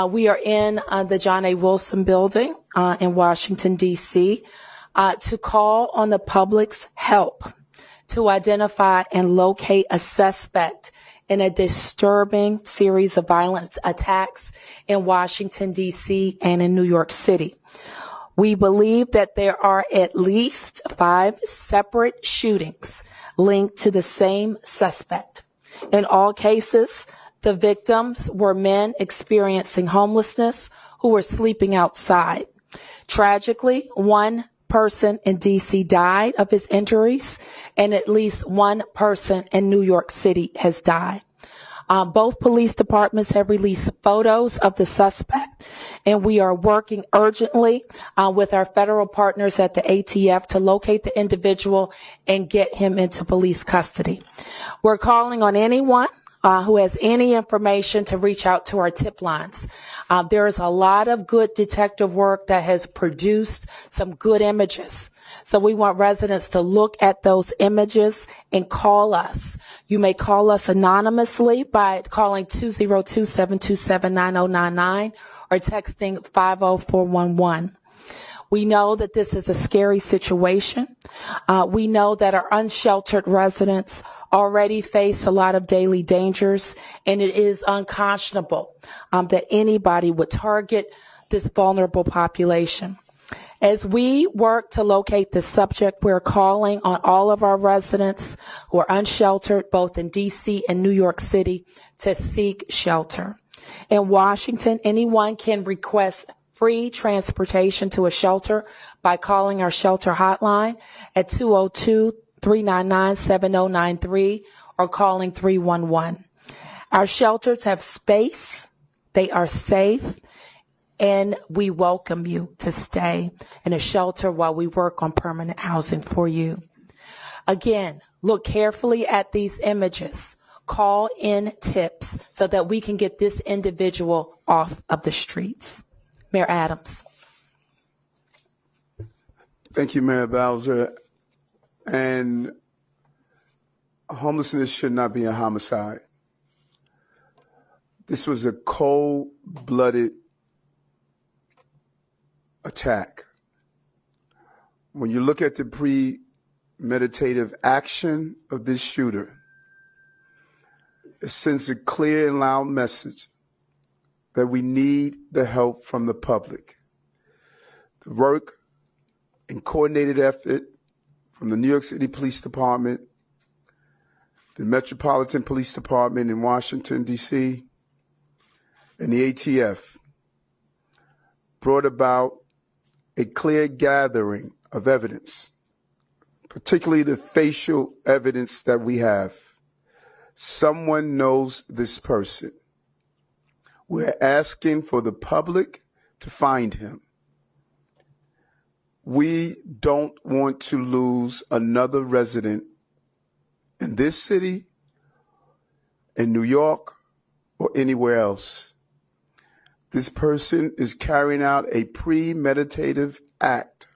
We are in the John A. Wilson building in Washington, D.C. To call on the public's help to identify and locate a suspect in a disturbing series of violent attacks in Washington, D.C. and in New York City. We believe that there are at least 5 separate shootings linked to the same suspect. In all cases, the victims were men experiencing homelessness who were sleeping outside. Tragically, one person in D.C. died of his injuries, and at least one person in New York City has died. Both police departments have released photos of the suspect, and we are working urgently with our federal partners at the ATF to locate the individual and get him into police custody. We're calling on anyone who has any information to reach out to our tip lines. There is a lot of good detective work that has produced some good images. So we want residents to look at those images and call us. You may call us anonymously by calling 202-727-9099 or texting 50411. We know that this is a scary situation. We know that our unsheltered residents already face a lot of daily dangers, and it is unconscionable that anybody would target this vulnerable population. As we work to locate the subject, we're calling on all of our residents who are unsheltered, both in D.C. and New York City, to seek shelter. In Washington, anyone can request free transportation to a shelter by calling our shelter hotline at 202-399-7093 or calling 311. Our shelters have space, they are safe, and we welcome you to stay in a shelter while we work on permanent housing for you. Again, look carefully at these images. Call in tips so that we can get this individual off of the streets. Mayor Adams. Thank you, Mayor Bowser. And homelessness should not be a homicide. This was a cold-blooded attack. When you look at the premeditative action of this shooter, it sends a clear and loud message that we need the help from the public. The work and coordinated effort from the New York City Police Department, the Metropolitan Police Department in Washington, D.C., and the ATF brought about a clear gathering of evidence, particularly the facial evidence that we have. Someone knows this person. We're asking for the public to find him. We don't want to lose another resident in this city, in New York, or anywhere else. This person is carrying out a premeditative act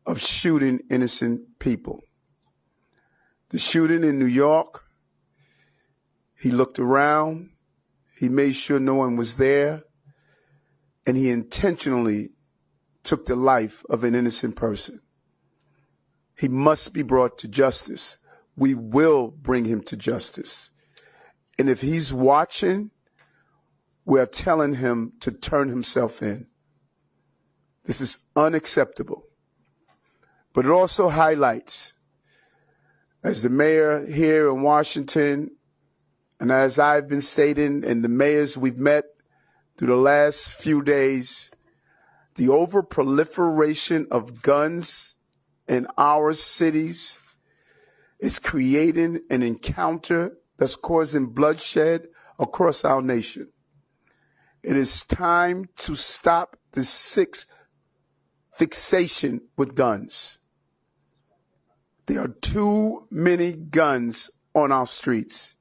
of shooting innocent people. The shooting in New York, he looked around, he made sure no one was there, and he intentionally took the life of an innocent person. He must be brought to justice. We will bring him to justice. And if he's watching, we're telling him to turn himself in. This is unacceptable. But it also highlights, as the mayor here in Washington, and as I've been stating, and the mayors we've met through the last few days, the over-proliferation of guns in our cities is creating an encounter that's causing bloodshed across our nation. It is time to stop this fixation with guns. There are too many guns on our streets.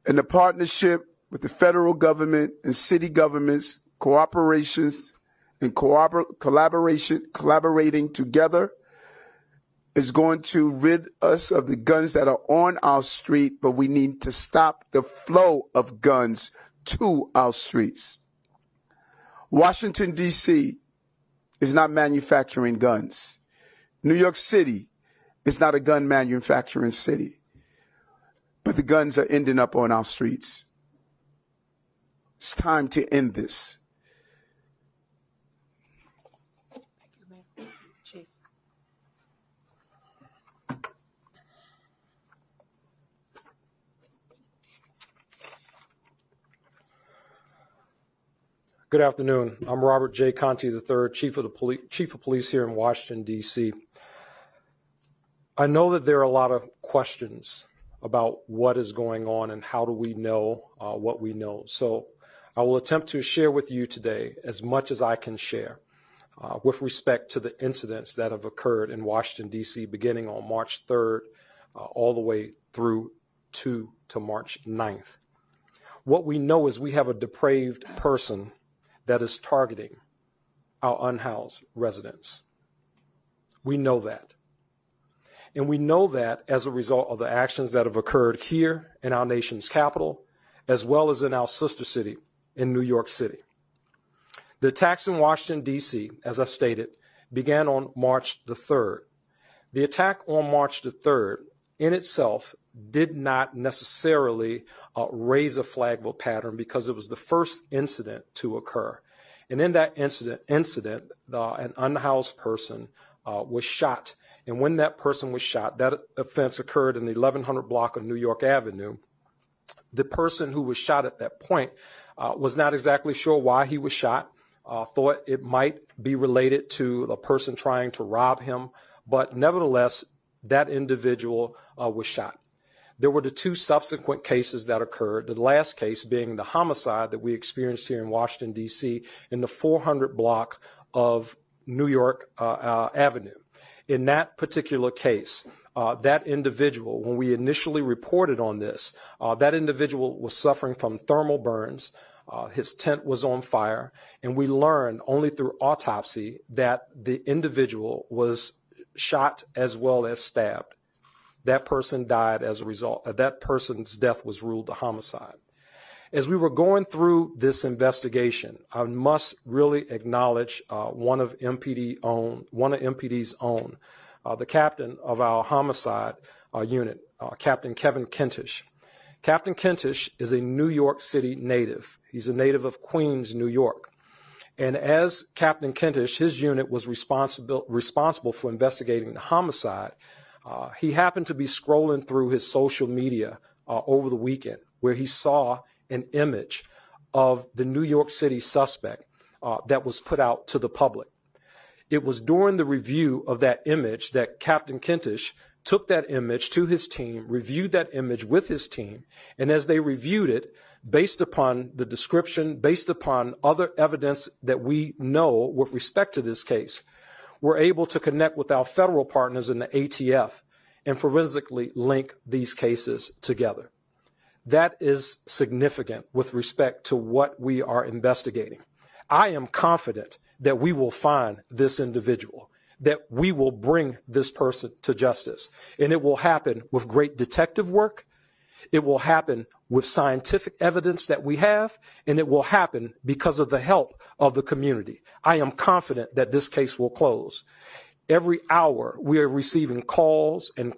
And the partnership with the federal government and city governments, cooperations and collaborating together is going to rid us of the guns that are on our street, but we need to stop the flow of guns to our streets. Washington, D.C. is not manufacturing guns. New York City is not a gun manufacturing city. But the guns are ending up on our streets. It's time to end this. Chief. Good afternoon. I'm Robert J. Conti III, Chief of Police here in Washington, D.C. I know that there are a lot of questions about what is going on and how do we know what we know. So I will attempt to share with you today as much as I can share with respect to the incidents that have occurred in Washington, D.C. beginning on March 3rd all the way through to March 9th. What we know is we have a depraved person that is targeting our unhoused residents. We know that. And we know that as a result of the actions that have occurred here in our nation's capital, as well as in our sister city in New York City. The attacks in Washington, D.C., as I stated, began on March the 3rd. The attack on March the 3rd in itself did not necessarily raise a flaggable pattern because it was the first incident to occur. And in that incident, an unhoused person was shot. And when that person was shot, that offense occurred in the 1100 block of New York Avenue. The person who was shot at that point was not exactly sure why he was shot, thought it might be related to the person trying to rob him, but nevertheless, that individual was shot. There were the two subsequent cases that occurred, the last case being the homicide that we experienced here in Washington, D.C. in the 400 block of New York Avenue. In that particular case, that individual, when we initially reported on this, that individual was suffering from thermal burns. His tent was on fire, and we learned only through autopsy that the individual was shot as well as stabbed. That person died as a result. That person's death was ruled a homicide. As we were going through this investigation, I must really acknowledge one of MPD's own, the captain of our homicide unit, Captain Kevin Kentish. Captain Kentish is a New York City native. He's a native of Queens, New York. And as Captain Kentish, his unit was responsible for investigating the homicide. He happened to be scrolling through his social media over the weekend where he saw an image of the New York City suspect that was put out to the public. It was during the review of that image that Captain Kentish took that image to his team, reviewed that image with his team, and as they reviewed it, based upon the description, based upon other evidence that we know with respect to this case, we're able to connect with our federal partners in the ATF and forensically link these cases together. That is significant with respect to what we are investigating. I am confident that we will find this individual, that we will bring this person to justice. And it will happen with great detective work. It will happen with scientific evidence that we have, and it will happen because of the help of the community. I am confident that this case will close. Every hour, we are receiving calls and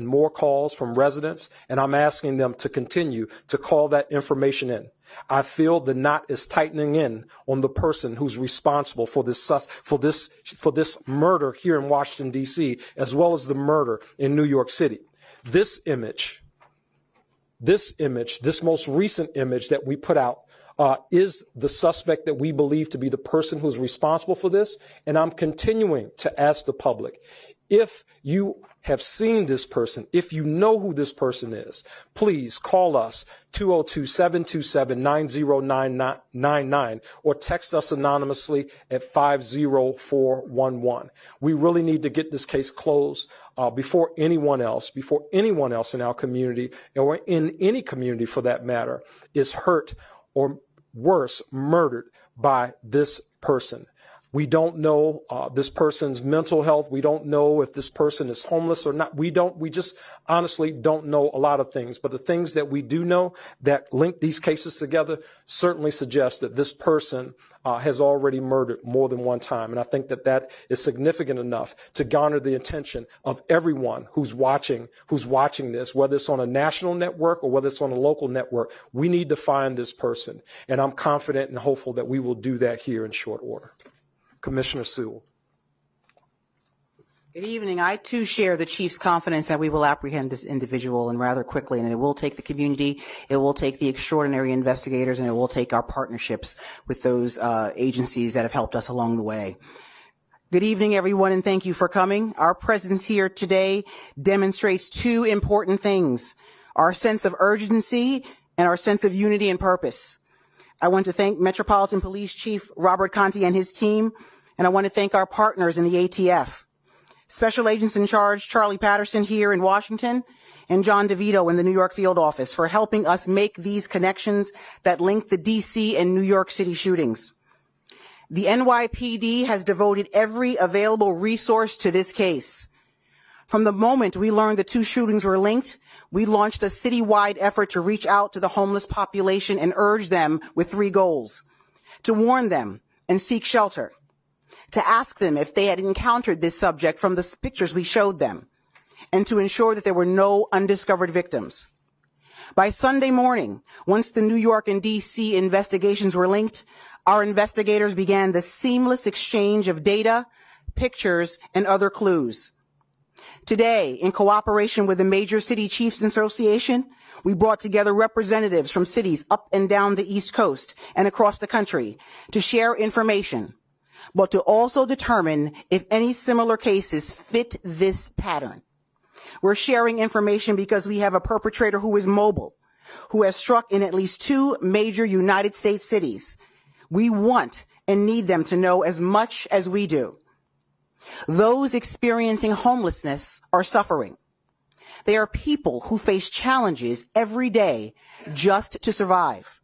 more calls from residents, and I'm asking them to continue to call that information in. I feel the knot is tightening in on the person who's responsible for this murder here in Washington, D.C., as well as the murder in New York City. This most recent image that we put out is the suspect that we believe to be the person who's responsible for this. And I'm continuing to ask the public, if you have seen this person, if you know who this person is, please call us 202-727-9099 or text us anonymously at 50411. We really need to get this case closed before anyone else in our community or in any community for that matter is hurt or worse, murdered by this person. We don't know this person's mental health. We don't know if this person is homeless or not. We just honestly don't know a lot of things. But the things that we do know that link these cases together certainly suggest that this person has already murdered more than one time. And I think that that is significant enough to garner the attention of everyone who's watching this, whether it's on a national network or whether it's on a local network. We need to find this person. And I'm confident and hopeful that we will do that here in short order. Commissioner Sewell. Good evening. I too share the Chief's confidence that we will apprehend this individual and rather quickly, and it will take the community, it will take the extraordinary investigators, and it will take our partnerships with those agencies that have helped us along the way. Good evening, everyone, and thank you for coming. Our presence here today demonstrates two important things: our sense of urgency and our sense of unity and purpose. I want to thank Metropolitan Police Chief Robert Conti and his team, and I want to thank our partners in the ATF. Special Agents in Charge Charlie Patterson here in Washington and John DeVito in the New York field office for helping us make these connections that link the D.C. and New York City shootings. The NYPD has devoted every available resource to this case. From the moment we learned the two shootings were linked, we launched a citywide effort to reach out to the homeless population and urge them with three goals: to warn them and seek shelter, to ask them if they had encountered this subject from the pictures we showed them, and to ensure that there were no undiscovered victims. By Sunday morning, once the New York and D.C. investigations were linked, our investigators began the seamless exchange of data, pictures, and other clues. Today, in cooperation with the Major City Chiefs Association, we brought together representatives from cities up and down the East Coast and across the country to share information, but to also determine if any similar cases fit this pattern. We're sharing information because we have a perpetrator who is mobile, who has struck in at least two major United States cities. We want and need them to know as much as we do. Those experiencing homelessness are suffering. They are people who face challenges every day just to survive.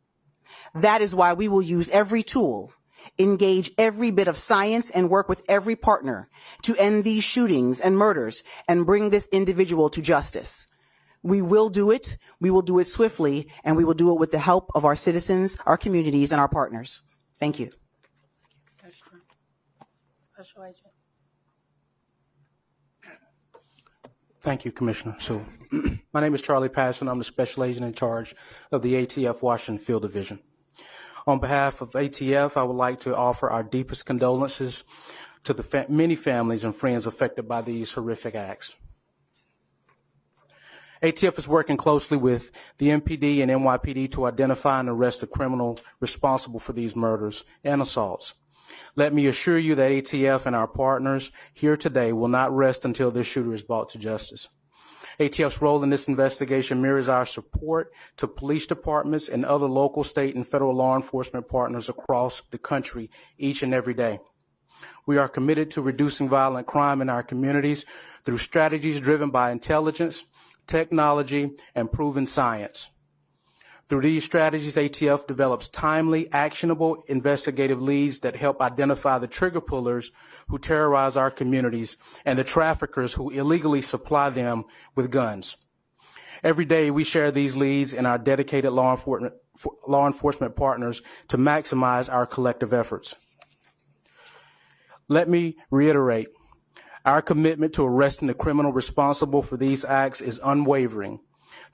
That is why we will use every tool, engage every bit of science, and work with every partner to end these shootings and murders and bring this individual to justice. We will do it. We will do it swiftly, and we will do it with the help of our citizens, our communities, and our partners. Thank you. Special Agent. Thank you, Commissioner Sewell. My name is Charlie Patterson. I'm the Special Agent in charge of the ATF Washington Field Division. On behalf of ATF, I would like to offer our deepest condolences to the many families and friends affected by these horrific acts. ATF is working closely with the MPD and NYPD to identify and arrest the criminal responsible for these murders and assaults. Let me assure you that ATF and our partners here today will not rest until this shooter is brought to justice. ATF's role in this investigation mirrors our support to police departments and other local, state, and federal law enforcement partners across the country each and every day. We are committed to reducing violent crime in our communities through strategies driven by intelligence, technology, and proven science. Through these strategies, ATF develops timely, actionable investigative leads that help identify the trigger pullers who terrorize our communities and the traffickers who illegally supply them with guns. Every day, we share these leads and our dedicated law enforcement partners to maximize our collective efforts. Let me reiterate, our commitment to arresting the criminal responsible for these acts is unwavering.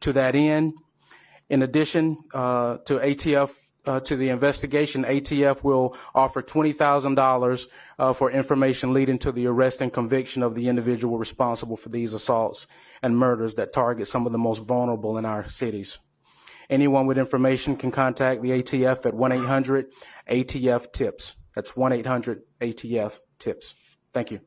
To that end, in addition to the investigation, ATF will offer $20,000 for information leading to the arrest and conviction of the individual responsible for these assaults and murders that target some of the most vulnerable in our cities. Anyone with information can contact the ATF at 1-800-ATF-TIPS. That's 1-800-ATF-TIPS. Thank you.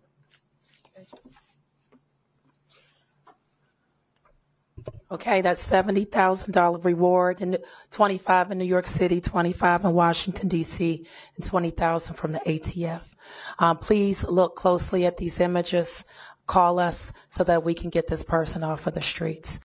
Okay, that's $70,000 reward, and 25 in New York City, 25 in Washington, D.C., and 20,000 from the ATF. Please look closely at these images. Call us so that we can get this person off of the streets.